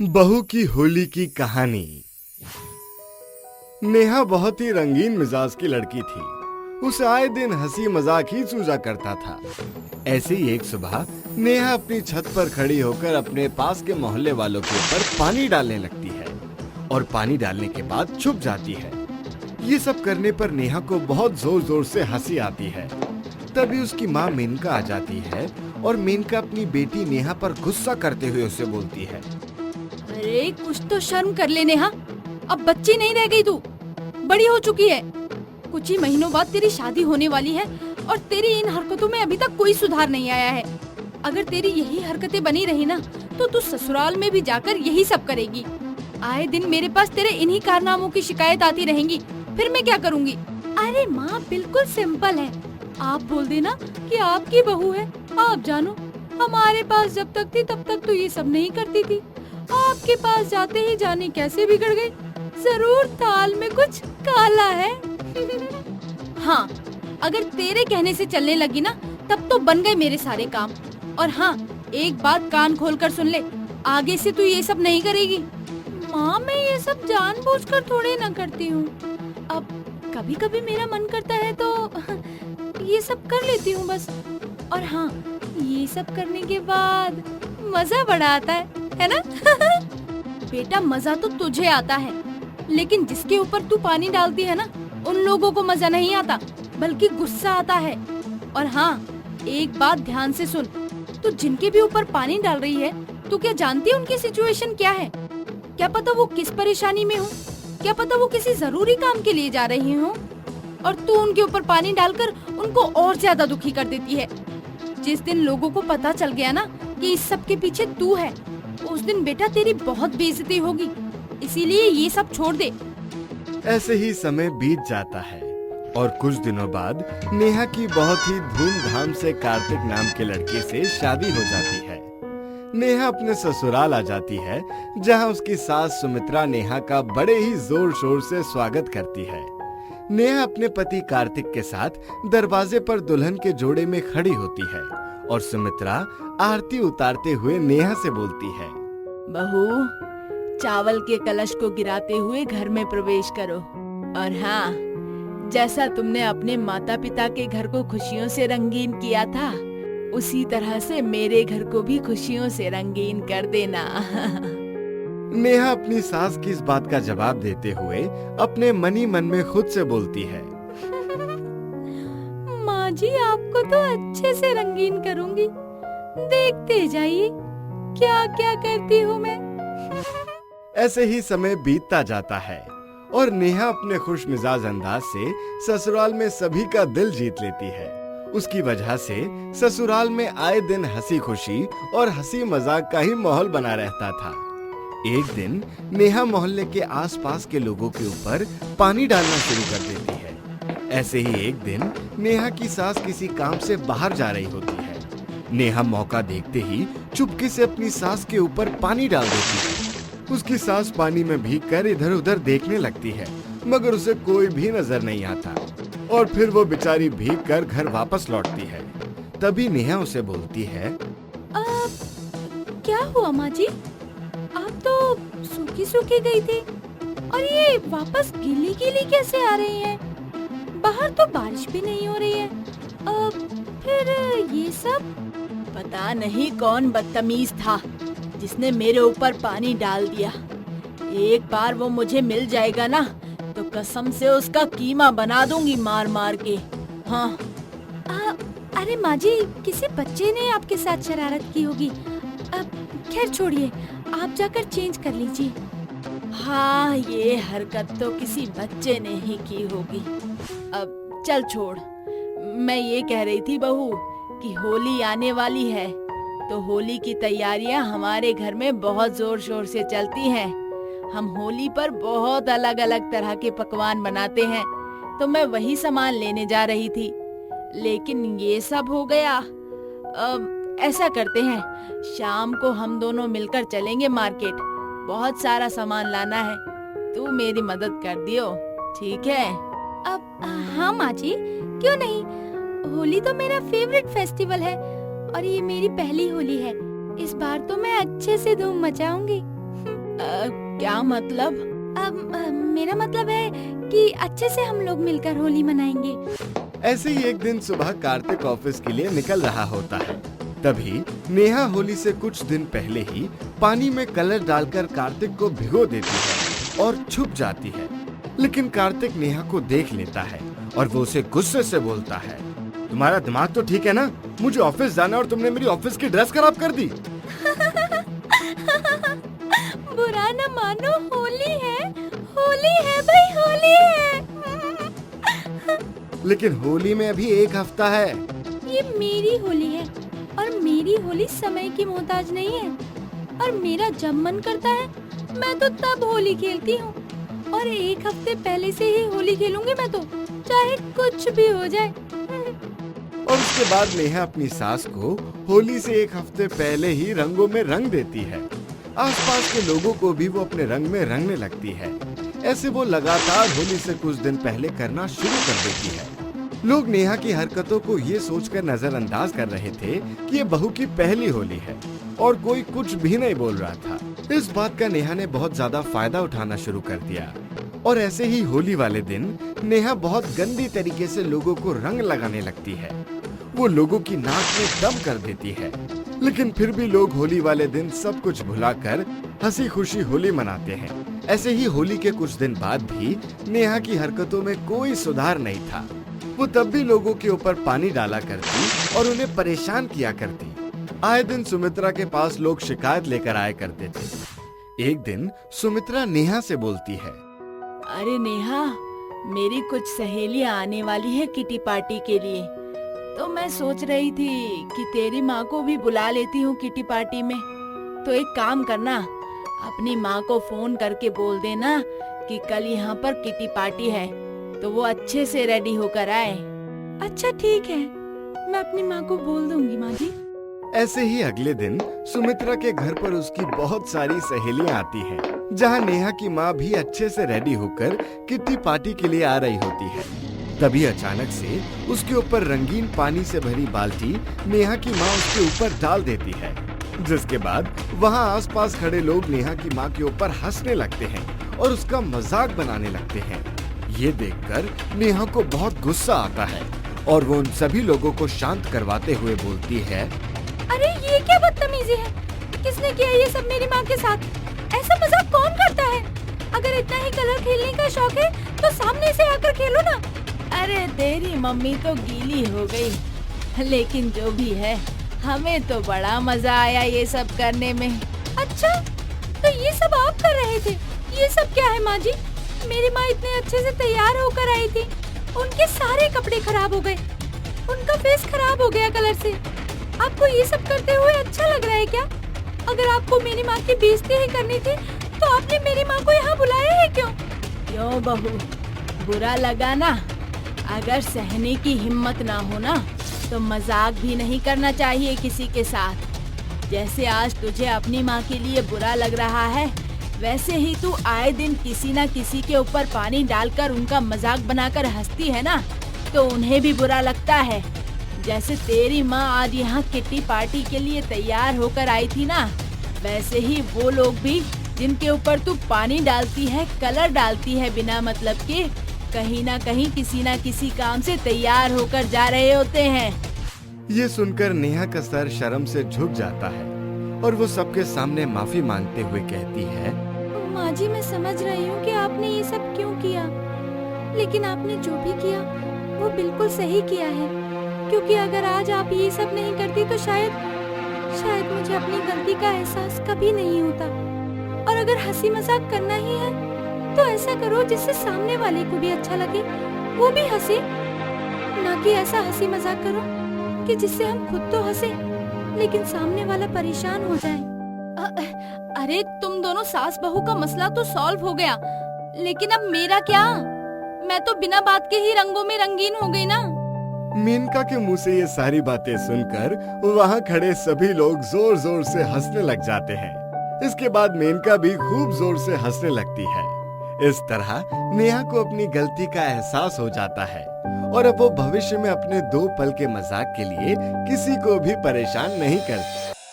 बहू की होली की कहानी। नेहा बहुत ही रंगीन मिजाज की लड़की थी। उसे आए दिन हंसी मजाक ही सूझा करता था। ऐसे ही एक सुबह नेहा अपनी छत पर खड़ी होकर अपने पास के मोहल्ले वालों के ऊपर पानी डालने लगती है और पानी डालने के बाद छुप जाती है। ये सब करने पर नेहा को बहुत जोर जोर से हंसी आती है। तभी उसकी माँ मेनका आ जाती है और मेनका अपनी बेटी नेहा पर गुस्सा करते हुए उसे बोलती है, अरे कुछ तो शर्म कर ले नेहा, अब बच्ची नहीं रह गई, तू बड़ी हो चुकी है। कुछ ही महीनों बाद तेरी शादी होने वाली है और तेरी इन हरकतों में अभी तक कोई सुधार नहीं आया है। अगर तेरी यही हरकतें बनी रही ना तो तू ससुराल में भी जाकर यही सब करेगी। आए दिन मेरे पास तेरे इन्हीं कारनामों की शिकायत आती रहेंगी, फिर मैं क्या करूँगी। अरे माँ बिल्कुल सिंपल है, आप बोल देना कि आपकी बहू है। आप जानो हमारे पास जब तक थी तब तक तो ये सब नहीं करती थी, आपके पास जाते ही जाने कैसे बिगड़ गई। जरूर ताल में कुछ काला है। हाँ, अगर तेरे कहने से चलने लगी ना तब तो बन गए मेरे सारे काम। और हाँ, एक बात कान खोल कर सुन ले, आगे से तू ये सब नहीं करेगी। माँ मैं ये सब जानबूझकर थोड़े ना करती हूँ, अब कभी कभी मेरा मन करता है तो ये सब कर लेती हूँ बस। और हाँ, ये सब करने के बाद मजा बड़ा आता है ना। बेटा मजा तो तुझे आता है, लेकिन जिसके ऊपर तू पानी डालती है ना उन लोगों को मजा नहीं आता बल्कि गुस्सा आता है। और हाँ, एक बात ध्यान से सुन, तू जिनके भी ऊपर पानी डाल रही है, तू क्या जानती है उनकी सिचुएशन क्या है? क्या पता वो किस परेशानी में हो, क्या पता वो किसी जरूरी काम के लिए जा रही हो और तू उनके ऊपर पानी डालकर उनको और ज्यादा दुखी कर देती है। जिस दिन लोगों को पता चल गया ना कि इस सब के पीछे तू है, उस दिन बेटा तेरी बहुत बेइज्जती होगी, इसीलिए ये सब छोड़ दे। ऐसे ही समय बीत जाता है और कुछ दिनों बाद नेहा की बहुत ही धूमधाम से कार्तिक नाम के लड़के से शादी हो जाती है। नेहा अपने ससुराल आ जाती है, जहां उसकी सास सुमित्रा नेहा का बड़े ही जोर शोर से स्वागत करती है। नेहा अपने पति कार्तिक के साथ दरवाजे पर दुल्हन के जोड़े में खड़ी होती है और सुमित्रा आरती उतारते हुए नेहा से बोलती है, बहू चावल के कलश को गिराते हुए घर में प्रवेश करो। और हाँ, जैसा तुमने अपने माता पिता के घर को खुशियों से रंगीन किया था, उसी तरह से मेरे घर को भी खुशियों से रंगीन कर देना। नेहा अपनी सास की इस बात का जवाब देते हुए अपने मनी मन में खुद से बोलती है, माँ जी आपको तो अच्छे से रंगीन करूंगी, देखते जाइए क्या क्या करती हूँ मैं। ऐसे ही समय बीतता जाता है और नेहा अपने खुश मिजाज अंदाज से ससुराल में सभी का दिल जीत लेती है। उसकी वजह से ससुराल में आए दिन हंसी खुशी और हंसी मजाक का ही माहौल बना रहता था। एक दिन नेहा मोहल्ले के आसपास के लोगों के ऊपर पानी डालना शुरू कर देती है। ऐसे ही एक दिन नेहा की सास किसी काम से बाहर जा रही होती है। नेहा मौका देखते ही चुपके से अपनी सास के ऊपर पानी डाल देती है। उसकी सास पानी में भीगकर इधर उधर देखने लगती है, मगर उसे कोई भी नजर नहीं आता और फिर वो बेचारी भीगकर घर वापस लौटती है। तभी नेहा उसे बोलती है, क्या हुआ माँ जी, आप तो सूखी सूखी गई थी और ये वापस गीली गीली कैसे आ रही हैं? बाहर तो बारिश भी नहीं हो रही है, फिर ये सब? पता नहीं कौन बदतमीज था जिसने मेरे ऊपर पानी डाल दिया। एक बार वो मुझे मिल जाएगा ना तो कसम से उसका कीमा बना दूंगी मार मार के। हाँ। अरे माँ जी, किसी बच्चे ने आपके साथ शरारत की होगी। अब खैर छोड़िए, आप जाकर चेंज कर लीजिए। हाँ, ये हरकत तो किसी बच्चे ने ही की होगी। अब चल छोड़, मैं ये कह रही थी बहू कि होली आने वाली है तो होली की तैयारियां हमारे घर में बहुत जोर शोर से चलती हैं। हम होली पर बहुत अलग अलग तरह के पकवान बनाते हैं, तो मैं वही सामान लेने जा रही थी, लेकिन ये सब हो गया। अब ऐसा करते हैं, शाम को हम दोनों मिलकर चलेंगे मार्केट, बहुत सारा सामान लाना है, तू मेरी मदद कर दियो, ठीक है? अब हाँ माँ जी, क्यों नहीं, होली तो मेरा फेवरेट फेस्टिवल है और ये मेरी पहली होली है, इस बार तो मैं अच्छे से धूम मचाऊंगी। क्या मतलब? मेरा मतलब है कि अच्छे से हम लोग मिलकर होली मनाएंगे। ऐसे ही एक दिन सुबह कार्तिक ऑफिस के लिए निकल रहा होता है। तभी नेहा होली से कुछ दिन पहले ही पानी में कलर डालकर कार्तिक को भिगो देती है और छुप जाती है। लेकिन कार्तिक नेहा को देख लेता है और वो उसे गुस्से से बोलता है, तुम्हारा दिमाग तो ठीक है ना? मुझे ऑफिस जाना और तुमने मेरी ऑफिस की ड्रेस खराब कर दी। बुरा न मानो, होली है भाई, होली है। लेकिन होली में अभी एक हफ्ता है। ये मेरी होली है और मेरी होली समय की मोहताज नहीं है। और मेरा जब मन करता है मैं तो तब होली खेलती हूँ और एक हफ्ते पहले से ही होली खेलूंगी मैं तो, चाहे कुछ भी हो जाए। और उसके बाद नेहा अपनी सास को होली से एक हफ्ते पहले ही रंगों में रंग देती है। आसपास के लोगों को भी वो अपने रंग में रंगने लगती है। ऐसे वो लगातार होली से कुछ दिन पहले करना शुरू कर देती है। लोग नेहा की हरकतों को ये सोचकर नजरअंदाज कर रहे थे कि ये बहू की पहली होली है और कोई कुछ भी नहीं बोल रहा था। इस बात का नेहा ने बहुत ज्यादा फायदा उठाना शुरू कर दिया और ऐसे ही होली वाले दिन नेहा बहुत गंदी तरीके से लोगों को रंग लगाने लगती है। वो लोगों की नाक में दम कर देती है। लेकिन फिर भी लोग होली वाले दिन सब कुछ भुलाकर हंसी खुशी होली मनाते हैं। ऐसे ही होली के कुछ दिन बाद भी नेहा की हरकतों में कोई सुधार नहीं था। वो तब भी लोगों के ऊपर पानी डाला करती और उन्हें परेशान किया करती। आए दिन सुमित्रा के पास लोग शिकायत लेकर आए करते थे। एक दिन सुमित्रा नेहा से बोलती है, अरे नेहा, मेरी कुछ सहेलियां आने वाली है किटी पार्टी के लिए, तो मैं सोच रही थी कि तेरी माँ को भी बुला लेती हूँ किटी पार्टी में। तो एक काम करना, अपनी माँ को फोन करके बोल देना कि कल यहाँ पर किटी पार्टी है, तो वो अच्छे से रेडी होकर आए। अच्छा ठीक है, मैं अपनी माँ को बोल दूंगी माँ जी। ऐसे ही अगले दिन सुमित्रा के घर पर उसकी बहुत सारी सहेलियां आती हैं, जहां नेहा की माँ भी अच्छे से रेडी होकर किट्टी पार्टी के लिए आ रही होती है। तभी अचानक से उसके ऊपर रंगीन पानी से भरी बाल्टी नेहा की माँ उसके ऊपर डाल देती है, जिसके बाद वहां आसपास खड़े लोग नेहा की माँ के ऊपर हंसने लगते हैं और उसका मजाक बनाने लगते हैं। ये देखकर नेहा को बहुत गुस्सा आता है और वो उन सभी लोगों को शांत करवाते हुए बोलती है, अरे ये क्या बदतमीजी है? किसने किया ये सब मेरी माँ के साथ? ऐसा मजाक कौन करता है? अगर इतना ही कलर खेलने का शौक है तो सामने से आकर खेलो ना। अरे तेरी मम्मी तो गीली हो गई, लेकिन जो भी है हमें तो बड़ा मजा आया ये सब करने में। अच्छा, तो ये सब आप कर रहे थे? ये सब क्या है माँ जी? मेरी माँ इतने अच्छे से तैयार होकर आई थी, उनके सारे कपड़े खराब हो गए, उनका फेस खराब हो गया कलर से। आपको ये सब करते हुए अच्छा लग रहा है क्या? अगर आपको मेरी माँ की बेइज्जती ही करनी थी तो आपने मेरी माँ को यहाँ बुलाया है क्यों? क्यों बहू, बुरा लगा ना? अगर सहने की हिम्मत ना हो ना तो मजाक भी नहीं करना चाहिए किसी के साथ। जैसे आज तुझे अपनी माँ के लिए बुरा लग रहा है, वैसे ही तू आए दिन किसी ना किसी के ऊपर पानी डालकर उनका मजाक बनाकर हंसती है ना, तो उन्हें भी बुरा लगता है। जैसे तेरी माँ आज यहाँ किट्टी पार्टी के लिए तैयार होकर आई थी ना, वैसे ही वो लोग भी जिनके ऊपर तू पानी डालती है, कलर डालती है बिना मतलब के, कहीं ना कहीं किसी ना किसी काम से तैयार होकर जा रहे होते हैं। ये सुनकर नेहा का सर शर्म से झुक जाता है और वो सबके सामने माफी मांगते हुए कहती है, माँ जी मैं समझ रही हूँ कि आपने ये सब क्यों किया, लेकिन आपने जो भी किया वो बिल्कुल सही किया है, क्योंकि अगर आज आप ये सब नहीं करती तो शायद मुझे अपनी गलती का एहसास कभी नहीं होता। और अगर हंसी मजाक करना ही है तो ऐसा करो जिससे सामने वाले को भी अच्छा लगे, वो भी हंसे, ना कि ऐसा हंसी मजाक करो कि जिससे हम खुद तो हंसे लेकिन सामने वाला परेशान हो जाए। अरे तुम दोनों सास बहू का मसला तो सॉल्व हो गया, लेकिन अब मेरा क्या? मैं तो बिना बात के ही रंगों में रंगीन हो गई ना। मेनका के मुंह से ये सारी बातें सुनकर वहाँ खड़े सभी लोग जोर जोर से हंसने लग जाते हैं। इसके बाद मेनका भी खूब जोर से हंसने लगती है। इस तरह नेहा को अपनी गलती का एहसास हो जाता है और अब वो भविष्य में अपने 2 पल के मजाक के लिए किसी को भी परेशान नहीं करती।